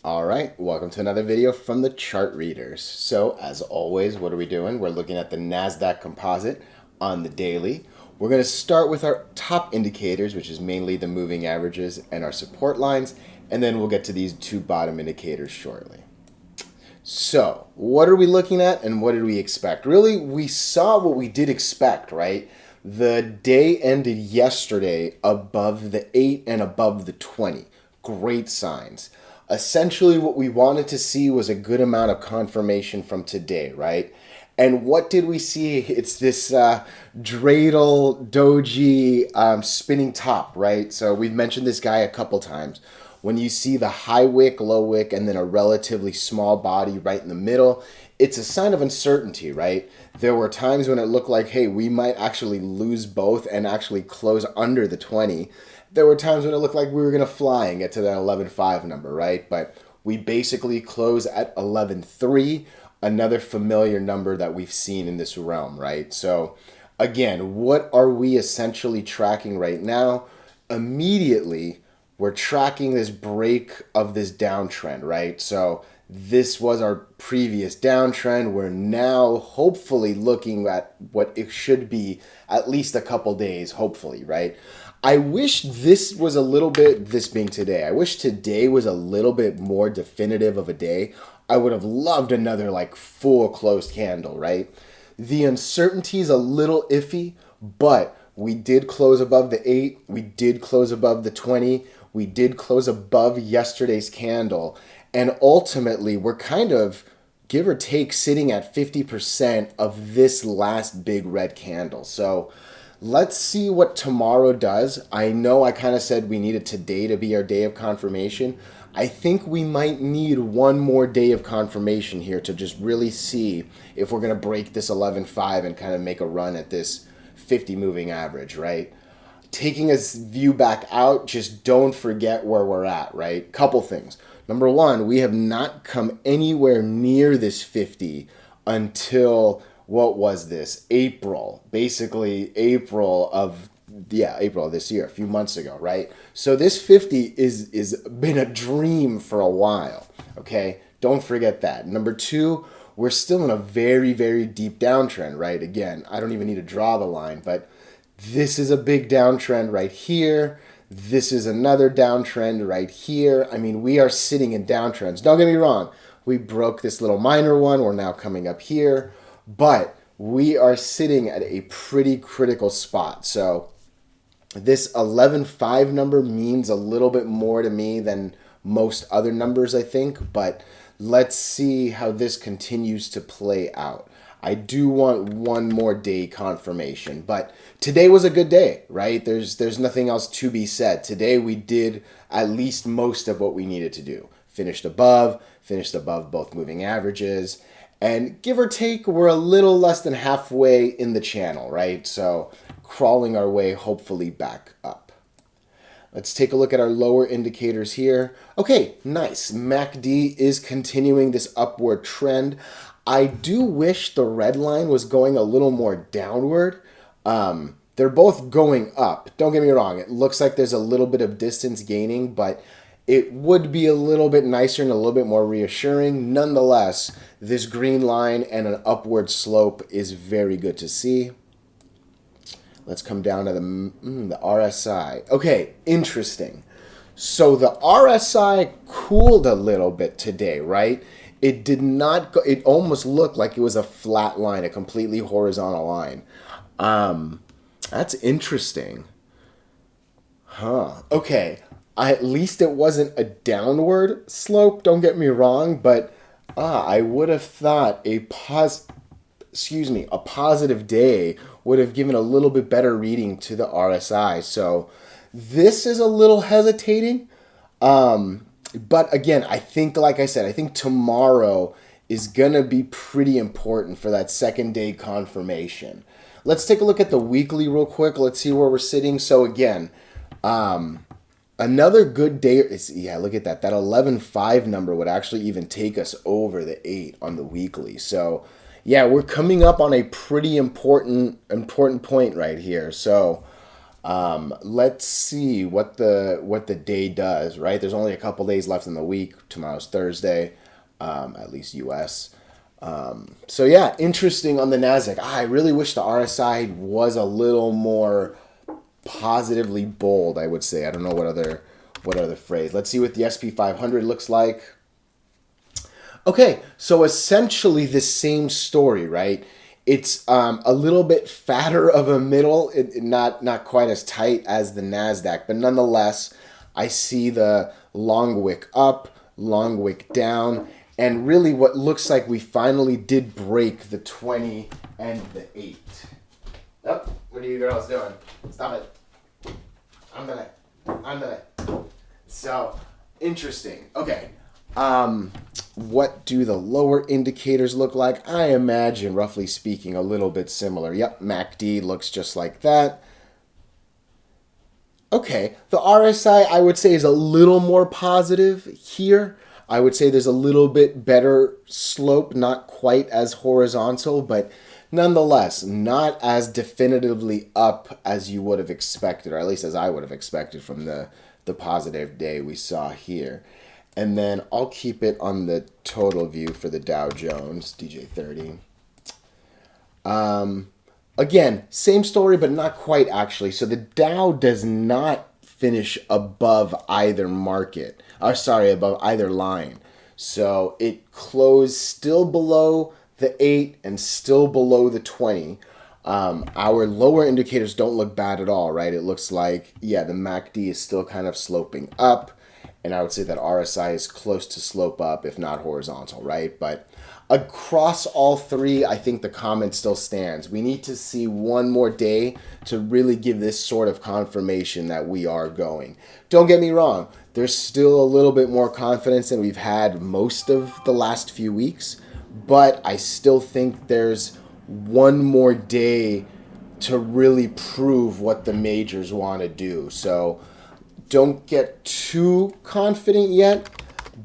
All right, welcome to another video from the chart readers. So as always, what are we doing? We're looking at the NASDAQ composite on the daily. We're going to start with our top indicators, which is mainly the moving averages and our support lines, and then we'll get to these two bottom indicators shortly. So what are we looking at and what did we expect? Really, we saw what we did expect, right? The day ended yesterday above the 8 and above the 20. Great signs. Essentially, what we wanted to see was a good amount of confirmation from today, right? And what did we see? It's this dreidel doji spinning top, right? So we've mentioned this guy a couple times. When you see the high wick, low wick, and then a relatively small body right in the middle, it's a sign of uncertainty, right? There were times when it looked like, hey, we might actually lose both and actually close under the 20. There were times when it looked like we were going to fly and get to that 11.5 number, right? But we basically close at 11.3, another familiar number that we've seen in this realm, right? So again, what are we essentially tracking right now? Immediately, we're tracking this break of this downtrend, right? So this was our previous downtrend. We're now hopefully looking at what it should be at least a couple days, hopefully, right? I wish this was a little bit, this being today, I wish today was a little bit more definitive of a day. I would have loved another like full closed candle, right? The uncertainty is a little iffy, but we did close above the 8. We did close above the 20. We did close above yesterday's candle. And ultimately, we're kind of, give or take, sitting at 50% of this last big red candle. So let's see what tomorrow does. I know I kind of said we needed today to be our day of confirmation. I think we might need one more day of confirmation here to just really see if we're going to break this 11.5 and kind of make a run at this 50 moving average, right? Taking a view back out, just don't forget where we're at, right? Couple things. Number one, we have not come anywhere near this 50 until, what was this? April. Basically, April of this year, a few months ago, right? So this 50 is been a dream for a while, okay? Don't forget that. Number two, we're still in a very, very deep downtrend, right? Again, I don't even need to draw the line, but this is a big downtrend right here. This is another downtrend right here. I mean, we are sitting in downtrends. Don't get me wrong. We broke this little minor one. We're now coming up here. But we are sitting at a pretty critical spot. So this 11.5 number means a little bit more to me than most other numbers, I think. But let's see how this continues to play out. I do want one more day confirmation, but today was a good day, right? There's nothing else to be said. Today we did at least most of what we needed to do. Finished above both moving averages, and give or take, we're a little less than halfway in the channel, right? So crawling our way hopefully back up. Let's take a look at our lower indicators here. Okay, nice. MACD is continuing this upward trend. I do wish the red line was going a little more downward. They're both going up. Don't get me wrong. It looks like there's a little bit of distance gaining, but it would be a little bit nicer and a little bit more reassuring. Nonetheless, this green line and an upward slope is very good to see. Let's come down to the RSI. Okay, interesting. So the RSI cooled a little bit today, right? It did not go, it almost looked like it was a flat line, a completely horizontal line. That's interesting. Huh. Okay. At least it wasn't a downward slope, don't get me wrong, but I would have thought a positive day would have given a little bit better reading to the RSI. So this is a little hesitating. But again, I think, like I said, I think tomorrow is going to be pretty important for that second day confirmation. Let's take a look at the weekly real quick. Let's see where we're sitting. So again, another good day is, yeah, look at that. That 11.5 number would actually even take us over the 8 on the weekly. So yeah, we're coming up on a pretty important point right here. So Let's see what the day does, right? There's only a couple days left in the week. Tomorrow's Thursday, at least US. So yeah, interesting on the NASDAQ. I really wish the RSI was a little more positively bold, I would say. I don't know what other phrase. Let's see what the SP500 looks like. Okay, so essentially the same story, right? It's a little bit fatter of a middle, not quite as tight as the Nasdaq, but nonetheless, I see the long wick up, long wick down, and really what looks like we finally did break the 20 and the 8. Oh, what are you girls doing? Stop it. I'm gonna. So, interesting. Okay. What do the lower indicators look like? I imagine, roughly speaking, a little bit similar. Yep, MACD looks just like that. Okay, the RSI I would say is a little more positive here. I would say there's a little bit better slope, not quite as horizontal, but nonetheless, not as definitively up as you would have expected, or at least as I would have expected from the positive day we saw here. And then I'll keep it on the total view for the Dow Jones, DJ30. Again, same story, but not quite actually. So the Dow does not finish above either market, or sorry, above either line. So it closed still below the 8 and still below the 20. Our lower indicators don't look bad at all, right? It looks like, yeah, the MACD is still kind of sloping up. And I would say that RSI is close to slope up, if not horizontal, right? But across all three, I think the comment still stands. We need to see one more day to really give this sort of confirmation that we are going. Don't get me wrong. There's still a little bit more confidence than we've had most of the last few weeks. But I still think there's one more day to really prove what the majors want to do. So don't get too confident yet,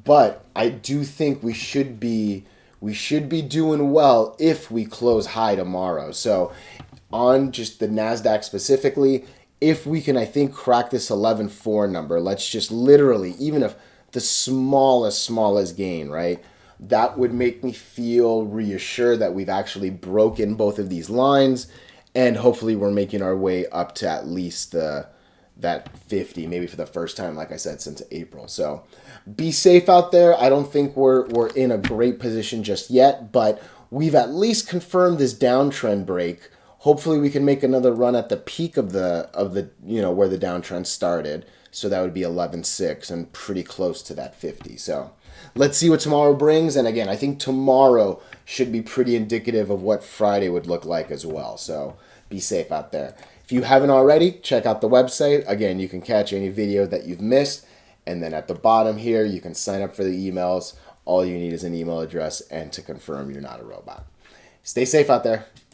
but I do think we should be doing well if we close high tomorrow. So on just the NASDAQ specifically, if we can, I think, crack this 11.4 number, let's just literally, even if the smallest gain, right? That would make me feel reassured that we've actually broken both of these lines, and hopefully we're making our way up to at least that 50, maybe for the first time, like I said, since April. So be safe out there. I don't think we're in a great position just yet, but we've at least confirmed this downtrend break. Hopefully we can make another run at the peak of the where the downtrend started. So that would be 11.6 and pretty close to that 50. So let's see what tomorrow brings. And again, I think tomorrow should be pretty indicative of what Friday would look like as well. So be safe out there. If you haven't already, check out the website. Again, you can catch any video that you've missed. And then at the bottom here, you can sign up for the emails. All you need is an email address and to confirm you're not a robot. Stay safe out there.